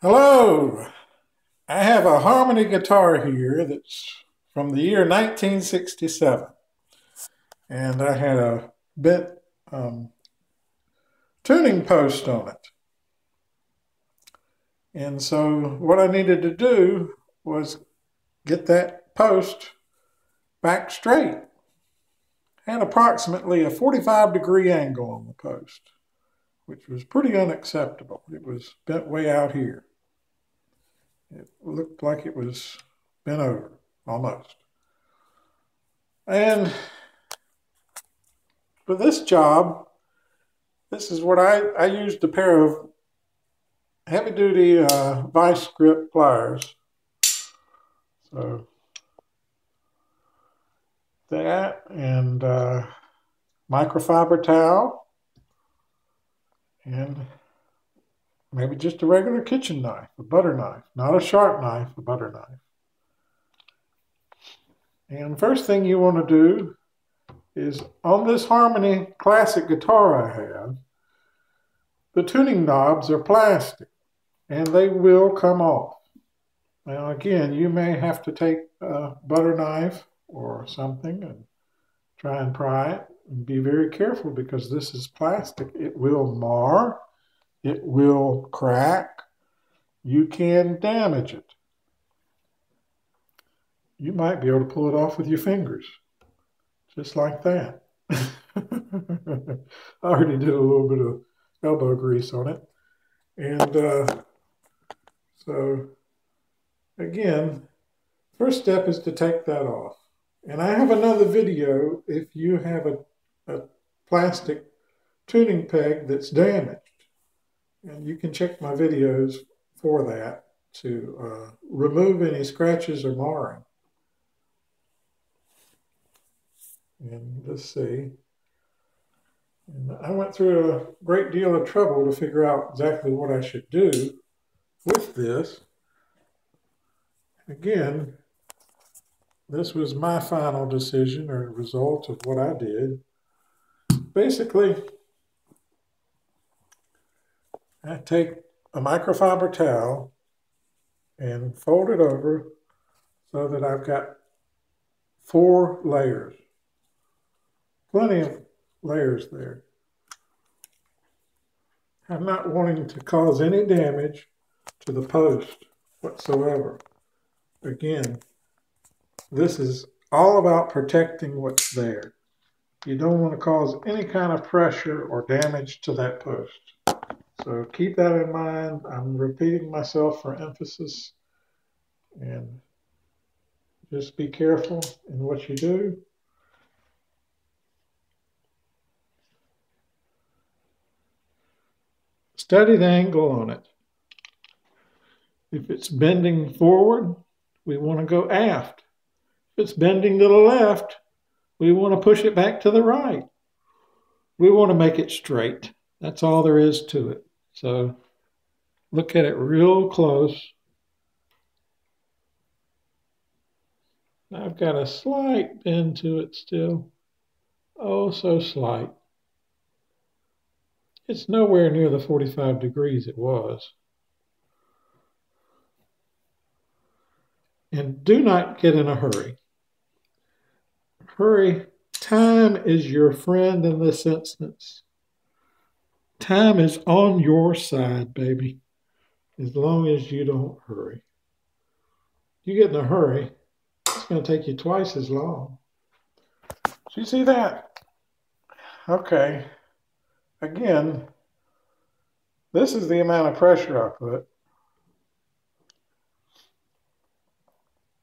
Hello, I have a Harmony guitar here that's from the year 1967, and I had a bent um, tuning post on it. And so what I needed to do was get that post back straight. Had approximately a 45-degree angle on the post, which was pretty unacceptable. It was bent way out here. It looked like it was bent over, almost. And for this job, this is what I used a pair of heavy duty vice grip pliers. So that and microfiber towel and maybe just a regular kitchen knife, a butter knife, not a sharp knife, a butter knife. And first thing you want to do is on this Harmony classic guitar I have, the tuning knobs are plastic and they will come off. Now again, you may have to take a butter knife or something and try and pry it. And be very careful because this is plastic. It will mar, it will crack, you can damage it. You might be able to pull it off with your fingers, just like that. I already did a little bit of elbow grease on it. And so again, first step is to take that off. And I have another video if you have a plastic tuning peg that's damaged. And you can check my videos for that to remove any scratches or marring. And let's see. And I went through a great deal of trouble to figure out exactly what I should do with this. Again, this was my final decision or result of what I did. Basically, I take a microfiber towel and fold it over so that I've got 4 layers. Plenty of layers there. I'm not wanting to cause any damage to the post whatsoever. Again, this is all about protecting what's there. You don't want to cause any kind of pressure or damage to that post. So keep that in mind. I'm repeating myself for emphasis. And just be careful in what you do. Study the angle on it. If it's bending forward, we want to go aft. If it's bending to the left, we want to push it back to the right. We want to make it straight. That's all there is to it. So look at it real close. I've got a slight bend to it still. Oh, so slight. It's nowhere near the 45 degrees it was. And do not get in a hurry. Hurry. Time is your friend in this instance. Time is on your side, baby, as long as you don't hurry. You get in a hurry, it's going to take you twice as long. Do you see that? Okay. Again, this is the amount of pressure I put.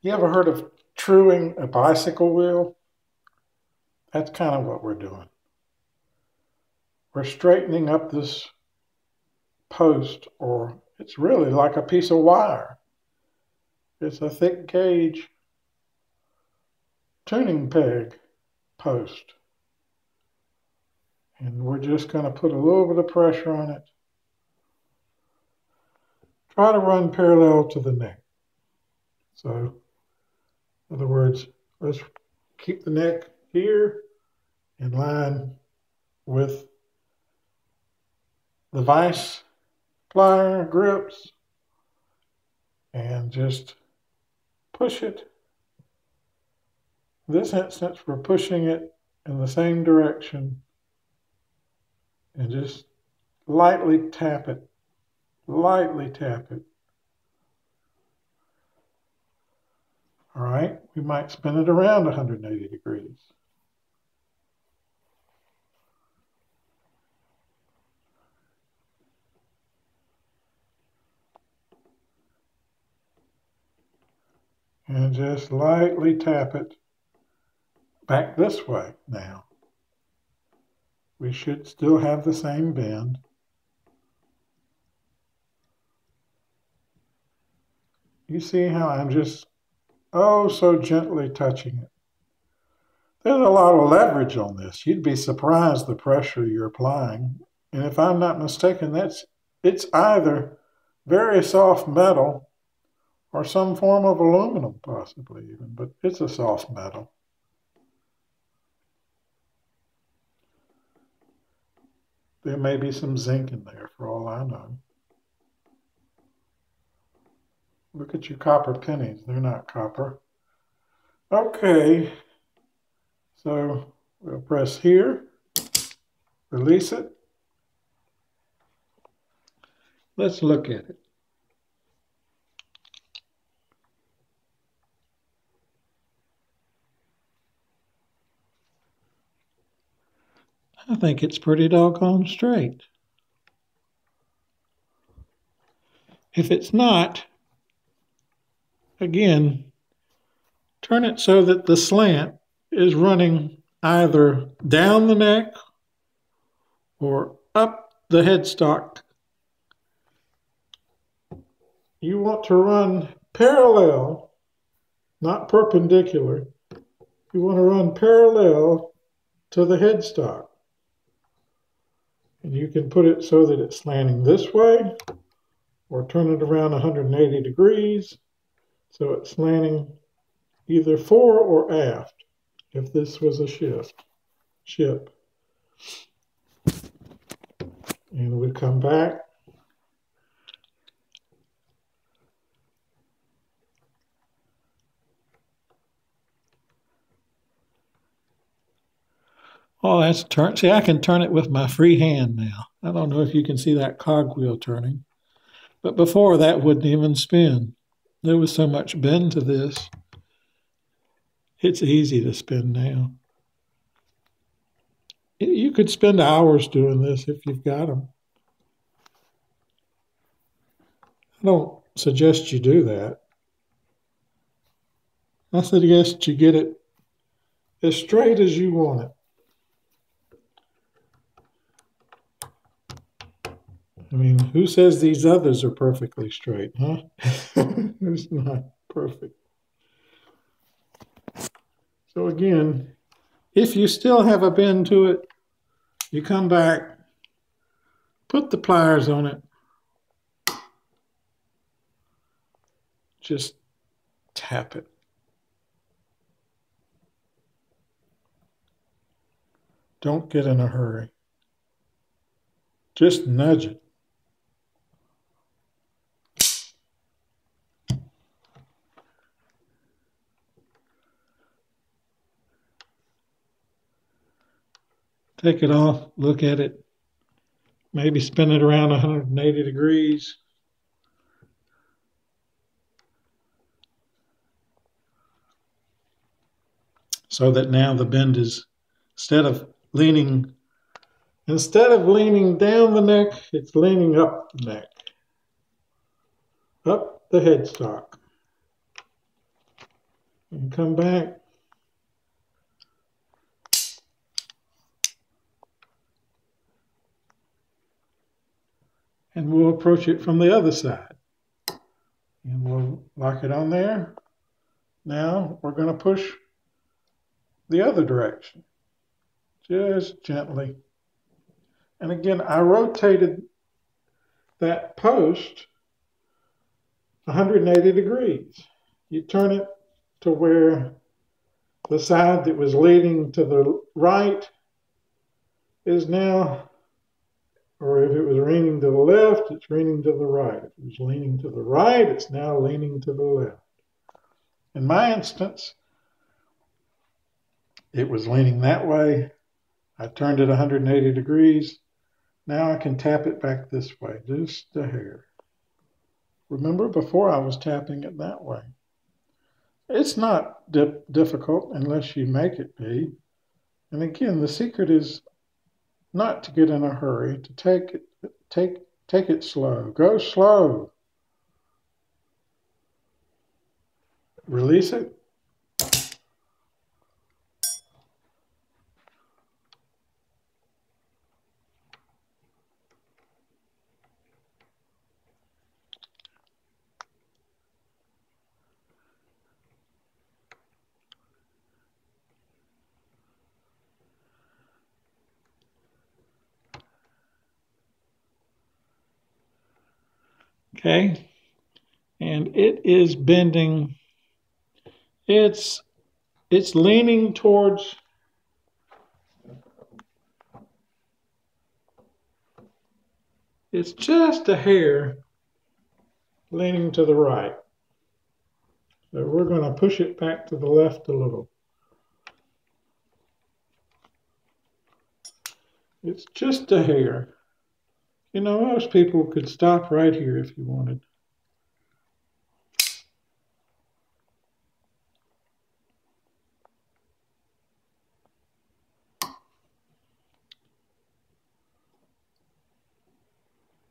You ever heard of truing a bicycle wheel? That's kind of what we're doing. We're straightening up this post, or it's really like a piece of wire. It's a thick gauge tuning peg post. And we're just going to put a little bit of pressure on it. Try to run parallel to the neck. So, in other words, let's keep the neck here in line with the vice plier grips. and just push it. In this instance, we're pushing it in the same direction and just lightly tap it. Lightly tap it. All right, we might spin it around 180 degrees. And just lightly tap it back this way now. We should still have the same bend. You see how I'm just, oh, so gently touching it. There's a lot of leverage on this. You'd be surprised the pressure you're applying. And if I'm not mistaken, it's either very soft metal or some form of aluminum, possibly even, but it's a soft metal. There may be some zinc in there for all I know. Look at your copper pennies. They're not copper. Okay. So we'll press here, release it. Let's look at it. I think it's pretty doggone straight. If it's not, again, turn it so that the slant is running either down the neck or up the headstock. You want to run parallel, not perpendicular. You want to run parallel to the headstock. And you can put it so that it's slanting this way, or turn it around 180 degrees so it's slanting either fore or aft if this was a ship. And we come back. Oh, that's turn. See, I can turn it with my free hand now. I don't know if you can see that cogwheel turning, but before that wouldn't even spin. There was so much bend to this. It's easy to spin now. You could spend hours doing this if you've got them. I don't suggest you do that. I suggest you get it as straight as you want it. I mean, who says these others are perfectly straight, huh? It's not perfect. So again, if you still have a bend to it, you come back, put the pliers on it, just tap it. Don't get in a hurry. Just nudge it. Take it off, look at it, maybe spin it around 180 degrees. So that now the bend is, instead of leaning down the neck, it's leaning up the neck, up the headstock. And come back. And we'll approach it from the other side. And we'll lock it on there. Now we're going to push the other direction, just gently. And again, I rotated that post 180 degrees. You turn it to where the side that was leading to the right is now Or if it was leaning to the left, it's leaning to the right. If it was leaning to the right, it's now leaning to the left. In my instance, it was leaning that way. I turned it 180 degrees. Now I can tap it back this way, just a hair. Remember, before I was tapping it that way. It's not difficult unless you make it be. And again, the secret is not to get in a hurry, to take it slow. Go slow. Release it. Okay. And it is bending. It's leaning towards, it's just a hair leaning to the right. So we're going to push it back to the left a little. It's just a hair. You know, most people could stop right here if you wanted.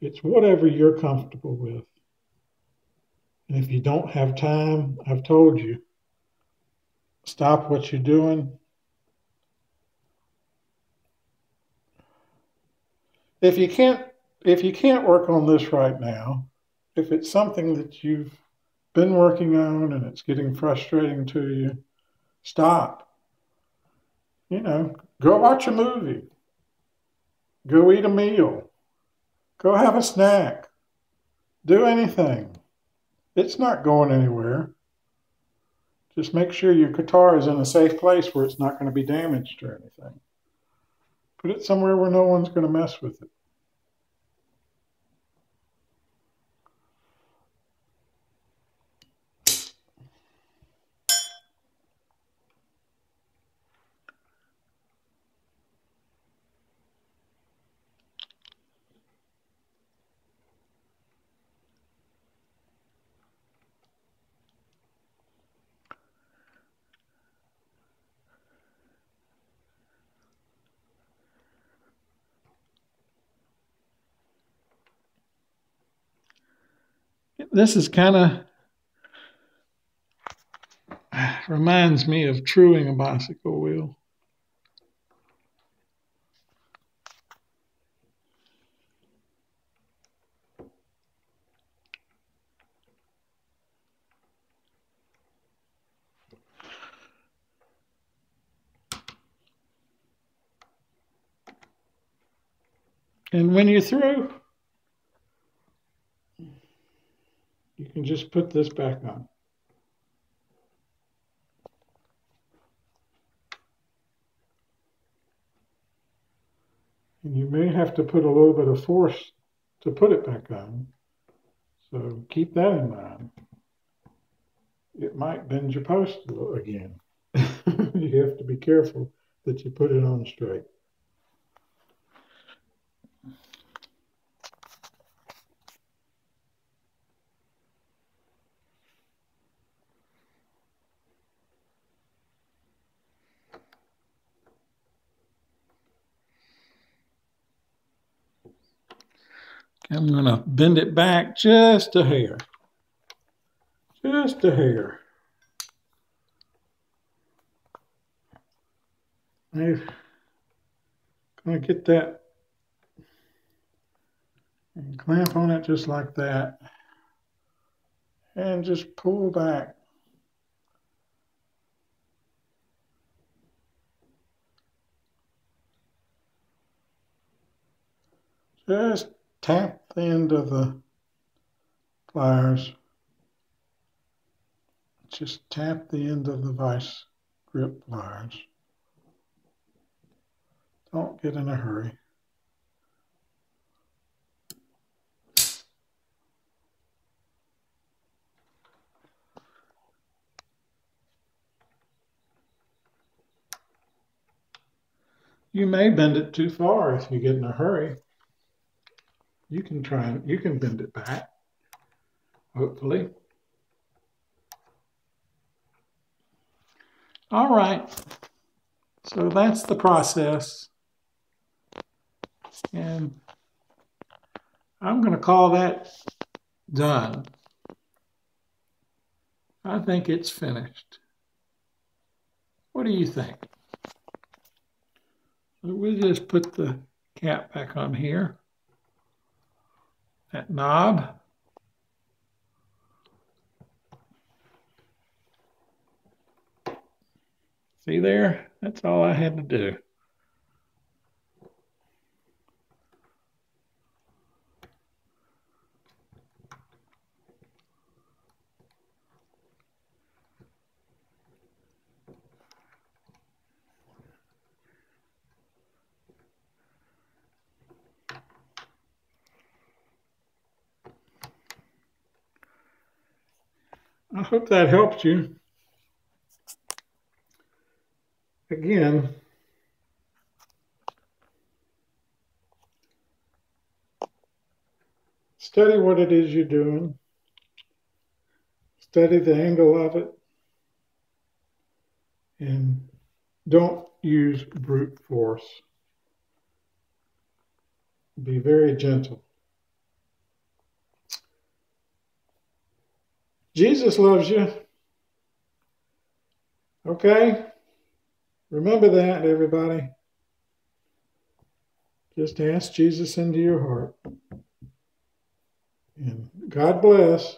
It's whatever you're comfortable with. And if you don't have time, I've told you, stop what you're doing. If you can't work on this right now, if it's something that you've been working on and it's getting frustrating to you, stop. You know, go watch a movie. Go eat a meal. Go have a snack. Do anything. It's not going anywhere. Just make sure your guitar is in a safe place where it's not going to be damaged or anything. Put it somewhere where no one's going to mess with it. This is kind of reminds me of truing a bicycle wheel. And when you're through, you can just put this back on. And you may have to put a little bit of force to put it back on. So keep that in mind. It might bend your post again. You have to be careful that you put it on straight. I'm going to bend it back just a hair. Just a hair. I'm going to get that and clamp on it just like that. And just pull back. Just tap the end of the pliers. Just tap the end of the vice grip pliers. Don't get in a hurry. You may bend it too far if you get in a hurry. You can bend it back, hopefully. All right, so that's the process. And I'm going to call that done. I think it's finished. What do you think? We'll just put the cap back on here. That knob. See there? That's all I had to do. I hope that helped you. Again, study what it is you're doing. Study the angle of it. And don't use brute force. Be very gentle. Jesus loves you. Okay? Remember that, everybody. Just ask Jesus into your heart. And God bless.